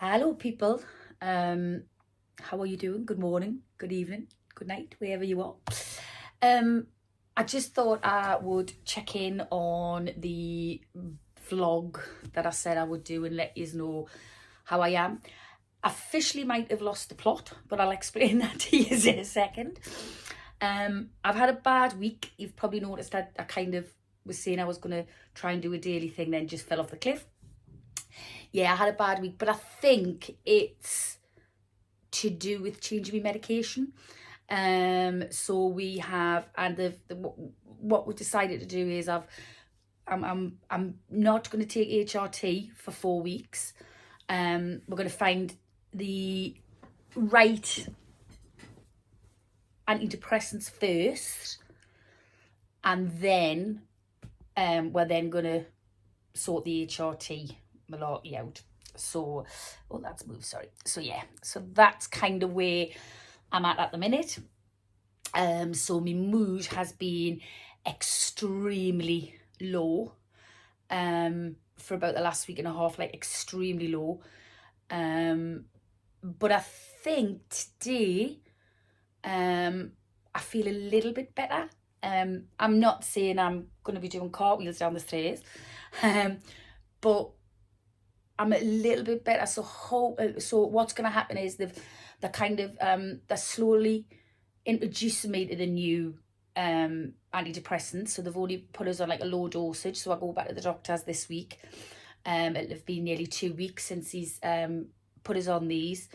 Hello, people. How are you doing? Good morning, good evening, good night, wherever you are. I just thought I would check in on the vlog that I said I would do and let you know how I am. Officially might have lost the plot, but I'll explain that to you in a second. I've had a bad week. You've probably noticed that I kind of was saying I was going to try and do a daily thing, then just fell off the cliff. Yeah, I had a bad week, but I think it's to do with changing my medication. So we have, and what we decided to do is I'm not going to take HRT for 4 weeks. We're going to find the right antidepressants first, and then we're then going to sort the HRT malarkey out. So, oh, that's moved, sorry. So yeah, so that's kind of where I'm at the minute. So my mood has been extremely low for about the last week and a half, like extremely low. But I think today I feel a little bit better. I'm not saying I'm going to be doing cartwheels down the stairs, but I'm a little bit better. So what's going to happen is they're kind of they're slowly introducing me to the new antidepressants. So they've only put us on like a low dosage. So I go back to the doctors this week. It'll have been nearly 2 weeks since he's put us on these.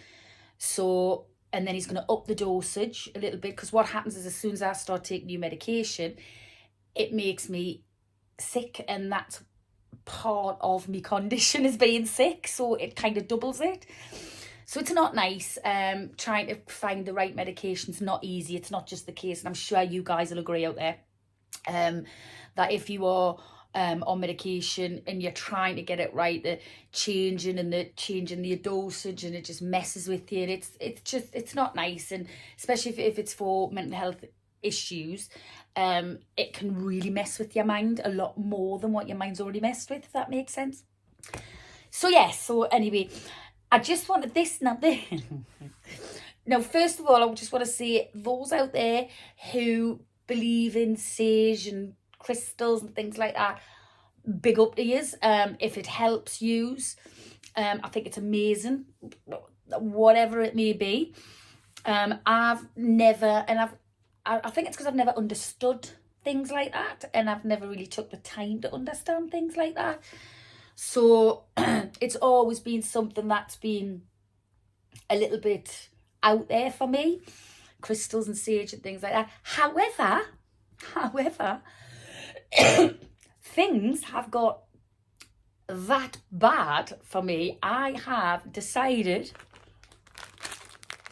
So, and then he's going to up the dosage a little bit, because what happens is as soon as I start taking new medication, it makes me sick, and that's part of my condition is being sick, so it kind of doubles it. So it's not nice. Trying to find the right medication's not easy. It's not just the case, and I'm sure you guys will agree out there, that if you are on medication and you're trying to get it right, the changing the dosage, and it just messes with you, and it's not nice. And especially if it's for mental health issues, it can really mess with your mind a lot more than what your mind's already messed with, if that makes sense. So yeah, so anyway, I just wanted this now. Now, first of all, I just want to say, those out there who believe in sage and crystals and things like that, big up to yous. If it helps yous, I think it's amazing, whatever it may be. I've never, and I think it's because I've never understood things like that, and I've never really took the time to understand things like that. So it's always been something that's been a little bit out there for me, crystals and sage and things like that. However, things have got that bad for me. I have decided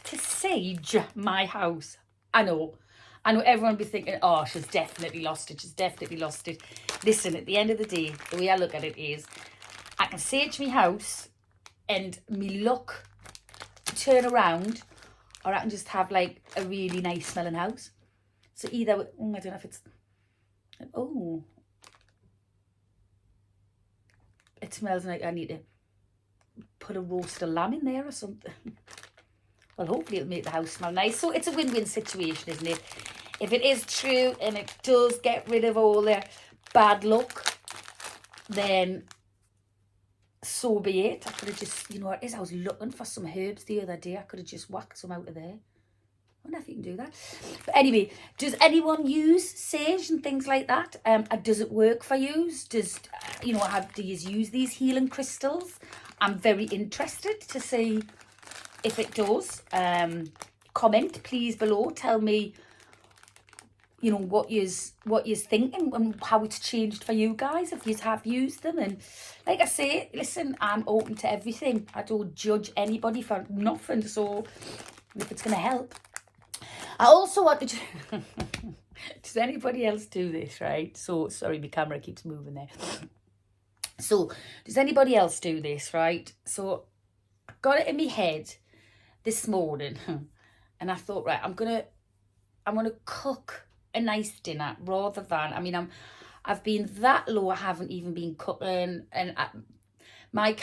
to sage my house. I know everyone will be thinking, oh, she's definitely lost it. Listen, at the end of the day, the way I look at it is, I can sage my house and me luck turn around, or I can just have like a really nice smelling house. So either, I don't know if it's, oh, it smells like I need to put a roasted lamb in there or something. Well, hopefully it'll make the house smell nice. So it's a win-win situation, isn't it? If it is true and it does get rid of all the bad luck, then so be it. I could have just, you know what it is, I was looking for some herbs the other day. I could have just whacked some out of there. I wonder if you can do that. But anyway, does anyone use sage and things like that? Does it work for you? Do you use these healing crystals? I'm very interested to see if it does. Comment please below. Tell me, you know, what you're thinking and how it's changed for you guys, if you have used them. And like I say, listen, I'm open to everything. I don't judge anybody for nothing. So if it's going to help. I also want to... Does anybody else do this, right? So, sorry, my camera keeps moving there. So, does anybody else do this, right? So, I got it in my head this morning, and I thought, right, I'm gonna cook a nice dinner rather than, I've been that low, I haven't even been cooking, and my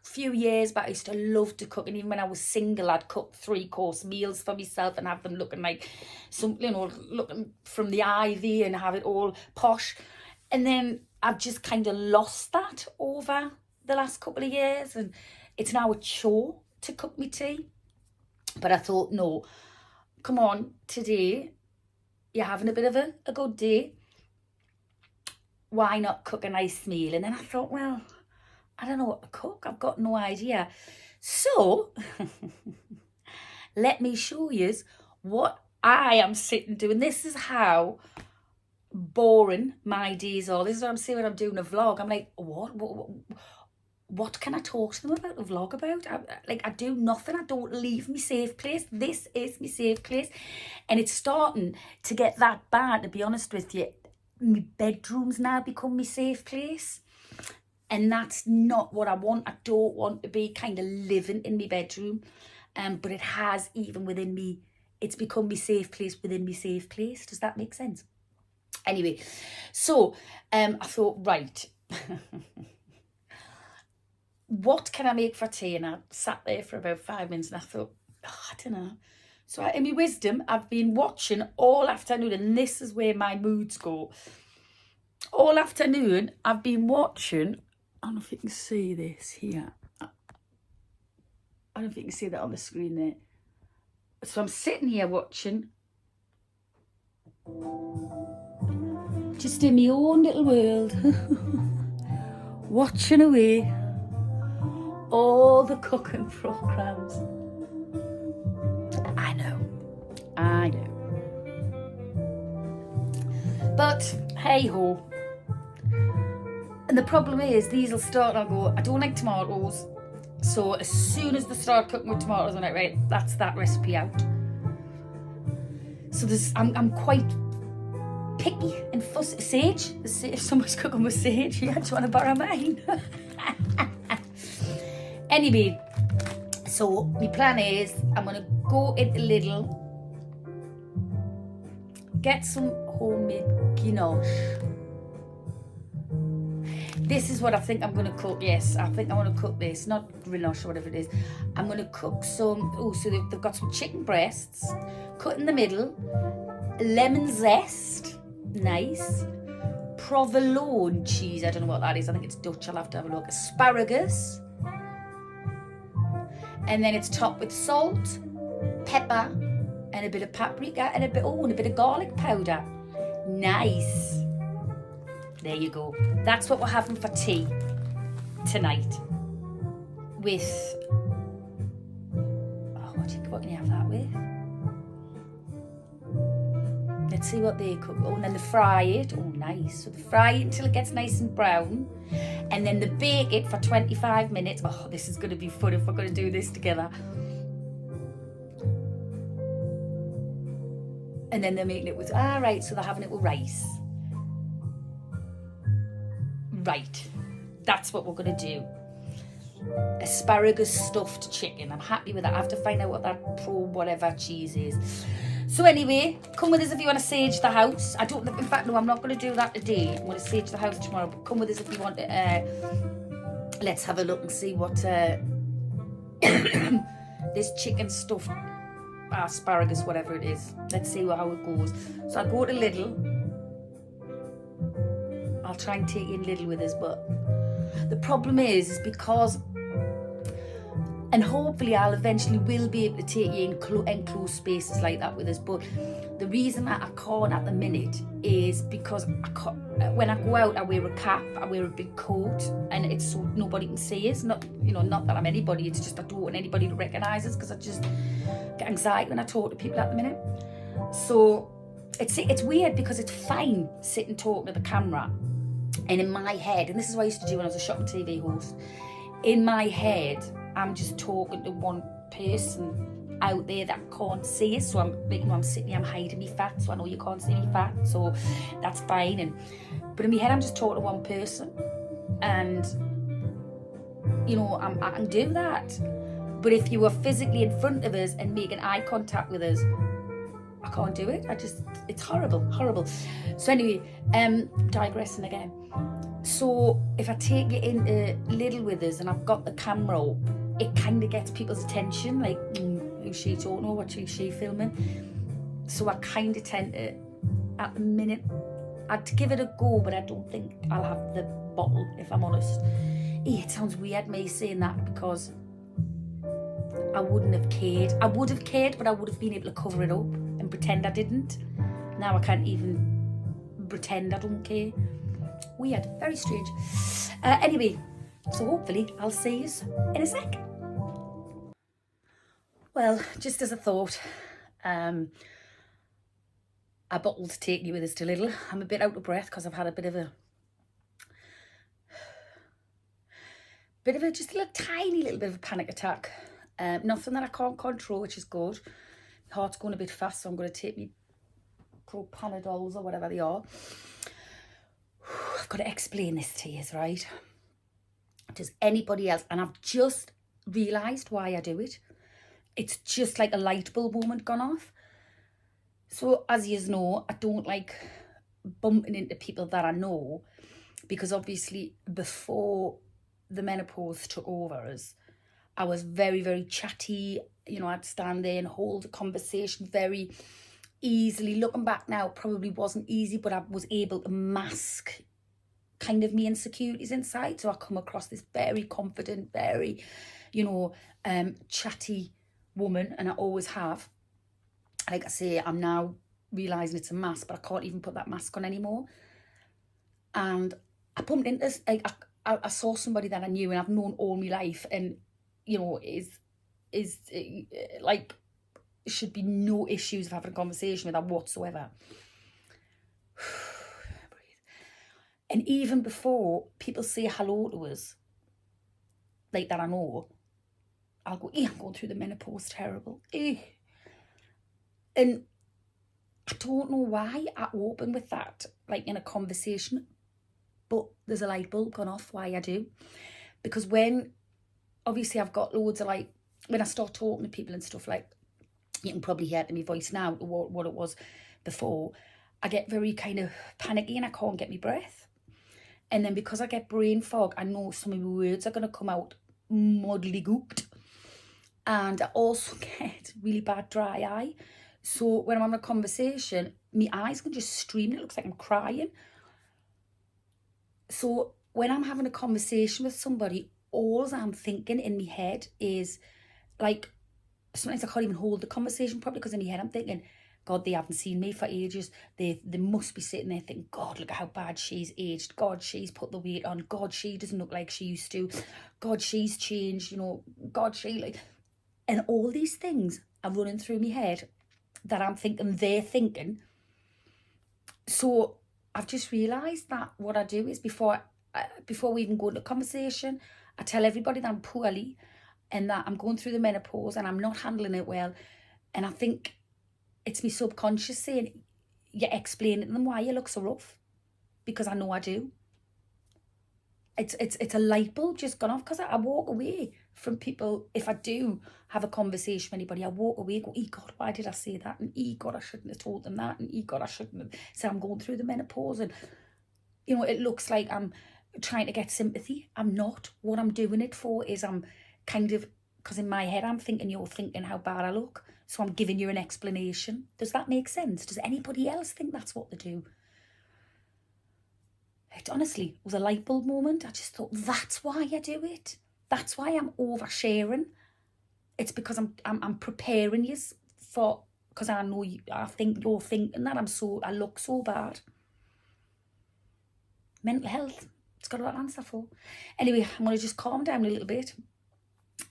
few years back, I used to love to cook, and even when I was single, I'd cook 3-course meals for myself and have them looking like some, looking from the ivy and have it all posh. And then I've just kind of lost that over the last couple of years, and it's now a chore to cook me tea. But I thought, no, come on, today you're having a bit of a good day. Why not cook a nice meal? And then I thought, well, I don't know what to cook. I've got no idea. So let me show you what I am sitting doing. This is how boring my days are. This is what I'm saying when I'm doing a vlog. I'm like, what can I talk to them about a vlog about? I do nothing. I don't leave my safe place. This is my safe place. And it's starting to get that bad, to be honest with you. My bedroom's now become my safe place. And that's not what I want. I don't want to be kind of living in my bedroom. But it has, even within me, it's become my safe place within my safe place. Does that make sense? Anyway, so I thought, right, what can I make for tea? And I sat there for about 5 minutes and I thought, I don't know. So in my wisdom, I've been watching all afternoon, and this is where my moods go. All afternoon, I've been watching, I don't know if you can see this here. I don't know if you can see that on the screen there. So I'm sitting here watching, just in my own little world, watching away all the cooking programmes. I know. But hey ho. And the problem is, these will start and I'll go, I don't like tomatoes. So as soon as they start cooking with tomatoes, I'm like, right, that's that recipe out. So I'm quite picky and fussy. Sage, if somebody's cooking with sage, yeah, do you want to borrow mine? Anyway, so my plan is I'm going to go into Lidl, get some homemade ganache. This is what I think I'm going to cook. Yes, I think I want to cook this, not ganache or whatever it is. I'm going to cook some, so they've got some chicken breasts, cut in the middle, lemon zest, nice, provolone cheese, I don't know what that is, I think it's Dutch, I'll have to have a look, asparagus, and then it's topped with salt, pepper, and a bit of paprika, and a bit of garlic powder. Nice. There you go. That's what we're having for tea tonight. With, what can you have that with? Let's see what they cook. Oh, and then they fry it. Oh, nice. So they fry it until it gets nice and brown. And then they bake it for 25 minutes. Oh, this is going to be fun if we're going to do this together. And then they're making it with, right, so they're having it with rice. Right, that's what we're going to do. Asparagus stuffed chicken. I'm happy with that. I have to find out what that whatever cheese is. So anyway, come with us if you want to sage the house. In fact, no, I'm not going to do that today. I'm going to sage the house tomorrow. But come with us if you want to. Let's have a look and see what this chicken stuffed asparagus, whatever it is. Let's see how it goes. So I'll go to Lidl. I'll try and take in Lidl with us, but the problem is because, and hopefully I'll eventually will be able to take you in enclosed spaces like that with us, but the reason that I can't at the minute is because when I go out, I wear a cap, I wear a big coat, and it's so nobody can see us. Not that I'm anybody, it's just I don't want anybody to recognise us, because I just get anxiety when I talk to people at the minute. So it's weird because it's fine sitting talking to the camera, and in my head, and this is what I used to do when I was a shopping TV host, in my head I'm just talking to one person out there that can't see us. So I'm sitting here, I'm hiding my fat, so I know you can't see me fat, so that's fine. But in my head I'm just talking to one person, and I can do that. But if you were physically in front of us and making eye contact with us, I can't do it. It's horrible. So anyway, digressing again. So if I take it into Little Withers and I've got the camera up, it kind of gets people's attention, like, who's she talking to, what is she filming? So I kind of tend to, at the minute, I'd give it a go, but I don't think I'll have the bottle, if I'm honest. It sounds weird me saying that, because I wouldn't have cared. I would have cared, but I would have been able to cover it up and pretend I didn't. Now I can't even pretend I don't care. Weird, very strange. Anyway, so hopefully I'll see you in a sec. Well, just as a thought, I bottled Take You With Us to Little. I'm a bit out of breath because I've had a bit of a just a little tiny little bit of a panic attack. Nothing that I can't control, which is good. My heart's going a bit fast, so I'm going to take me Panadols or whatever they are. I've got to explain this to you, right? Does anybody else? And I've just realised why I do it. It's just like a light bulb moment gone off. So as you know, I don't like bumping into people that I know, because obviously before the menopause took over us, I was very, very chatty. You know, I'd stand there and hold a conversation very easily. Looking back now, probably wasn't easy, but I was able to mask kind of me insecurities inside. So I come across this very confident, very, chatty woman, and I always have. Like I say, I'm now realising it's a mask, but I can't even put that mask on anymore. And I bumped into this, I saw somebody that I knew and I've known all my life, and is like, should be no issues of having a conversation with her whatsoever. And even before people say hello to us, like that I know, I'll go, I'm going through the menopause, terrible. And I don't know why I open with that, like in a conversation, but there's a light bulb gone off why I do. Because when, obviously I've got loads of when I start talking to people and stuff, like, you can probably hear it in my voice now what it was before, I get very kind of panicky and I can't get my breath. And then because I get brain fog, I know some of my words are going to come out muddly gooped. And I also get really bad dry eye. So when I'm having a conversation, my eyes can just stream. It looks like I'm crying. So when I'm having a conversation with somebody, all I'm thinking in my head is, like, sometimes I can't even hold the conversation properly, because in my head I'm thinking, God, they haven't seen me for ages. They must be sitting there thinking, God, look at how bad she's aged. God, she's put the weight on. God, she doesn't look like she used to. God, she's changed, God, she like... And all these things are running through my head that I'm thinking they're thinking. So I've just realised that what I do is, before we even go into a conversation, I tell everybody that I'm poorly and that I'm going through the menopause and I'm not handling it well. And I think it's my subconscious saying, you're explaining to them why you look so rough, because I know I do. It's a light bulb just gone off, because I walk away from people. If I do have a conversation with anybody, I walk away, go, God, why did I say that? And God, I shouldn't have told them that. And God, I shouldn't have said I'm going through the menopause. And it looks like I'm trying to get sympathy. I'm not. What I'm doing it for is, I'm kind of, because in my head I'm thinking you're thinking how bad I look, so I'm giving you an explanation. Does that make sense? Does anybody else think that's what they do? It honestly was a light bulb moment. I just thought, that's why I do it. That's why I'm oversharing. It's because I'm preparing you for, because I know I think you're thinking that I look so bad. Mental health, it's got a lot to answer for. Anyway, I'm going to just calm down a little bit,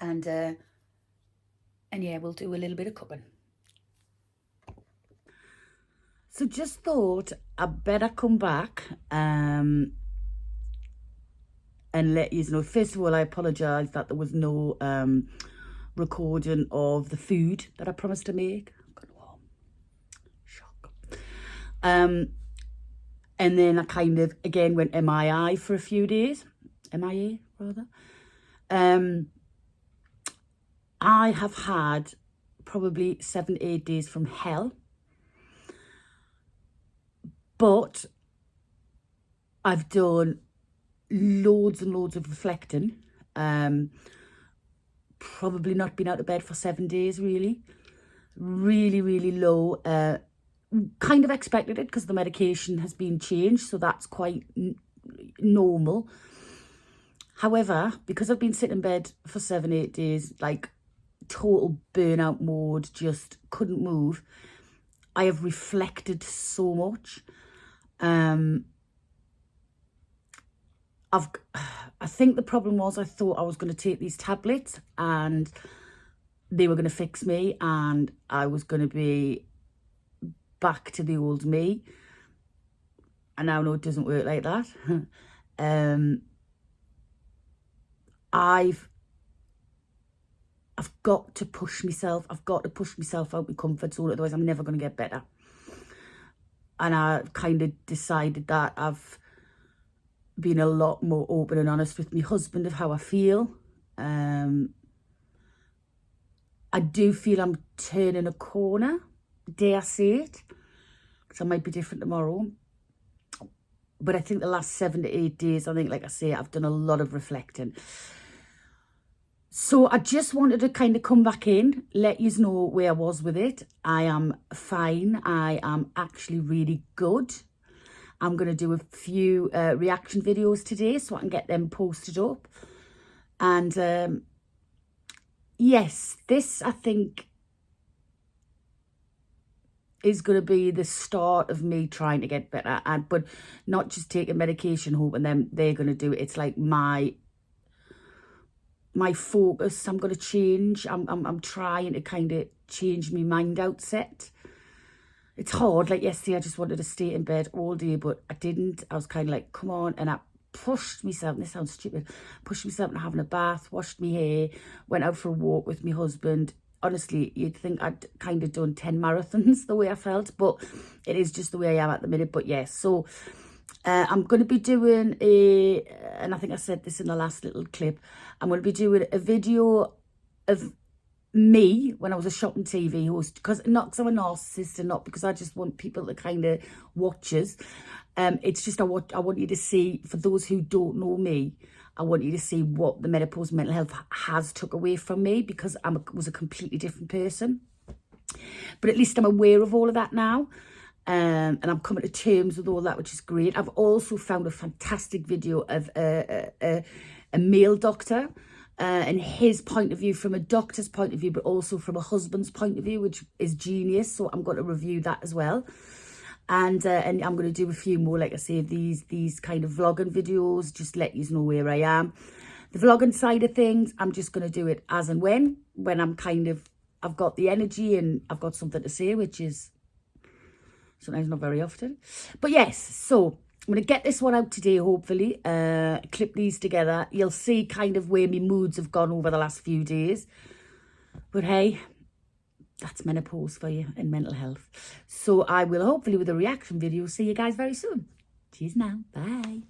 and yeah, we'll do a little bit of cooking. So just thought I'd better come back and let you know. First of all, I apologise that there was no recording of the food that I promised to make. I'm going home. Shock. And then I kind of, again, went MIA for a few days. MIA, rather. I have had probably 7-8 days from hell. But I've done loads and loads of reflecting. Probably not been out of bed for 7 days, really. Really, really low. Kind of expected it because the medication has been changed, so that's quite normal. However, because I've been sitting in bed for 7-8 days, like total burnout mode, just couldn't move, I have reflected so much. I think the problem was I thought I was going to take these tablets and they were going to fix me and I was going to be back to the old me. And now I know it doesn't work like that. I've got to push myself. I've got to push myself out of my comfort zone, otherwise I'm never going to get better. And I kind of decided that I've been a lot more open and honest with my husband of how I feel. I do feel I'm turning a corner, dare I say it, because I might be different tomorrow. But I think the last 7 to 8 days, I think, like I say, I've done a lot of reflecting. So I just wanted to kind of come back in, let you know where I was with it. I am fine. I am actually really good. I'm going to do a few reaction videos today so I can get them posted up. And yes, this, I think, is going to be the start of me trying to get better. But not just taking medication, hoping them they're going to do it. It's like my focus. I'm going to change. I'm trying to kind of change my mind outset. It's hard. Like yesterday, I just wanted to stay in bed all day, but I didn't. I was kind of like, come on. And I pushed myself, and this sounds stupid, pushed myself into having a bath, washed my hair, went out for a walk with my husband. Honestly, you'd think I'd kind of done 10 marathons the way I felt, but it is just the way I am at the minute. But yes, so I'm going to be doing and I think I said this in the last little clip, I'm going to be doing a video of me when I was a shopping TV host, because not because I'm a narcissist and not because I just want people to kind of watch us. It's just I want you to see, for those who don't know me, I want you to see what the menopause mental health has took away from me, because I was a completely different person. But at least I'm aware of all of that now. And I'm coming to terms with all that, which is great. I've also found a fantastic video of a male doctor and his point of view, from a doctor's point of view, but also from a husband's point of view, which is genius. So I'm going to review that as well. And I'm going to do a few more, like I say, these kind of vlogging videos, just let you know where I am. The vlogging side of things, I'm just going to do it as and when I'm kind of, I've got the energy and I've got something to say, which is sometimes not very often. But yes, so I'm going to get this one out today, hopefully, clip these together. You'll see kind of where my moods have gone over the last few days. But hey, that's menopause for you and mental health. So I will hopefully, with a reaction video, see you guys very soon. Cheers now. Bye.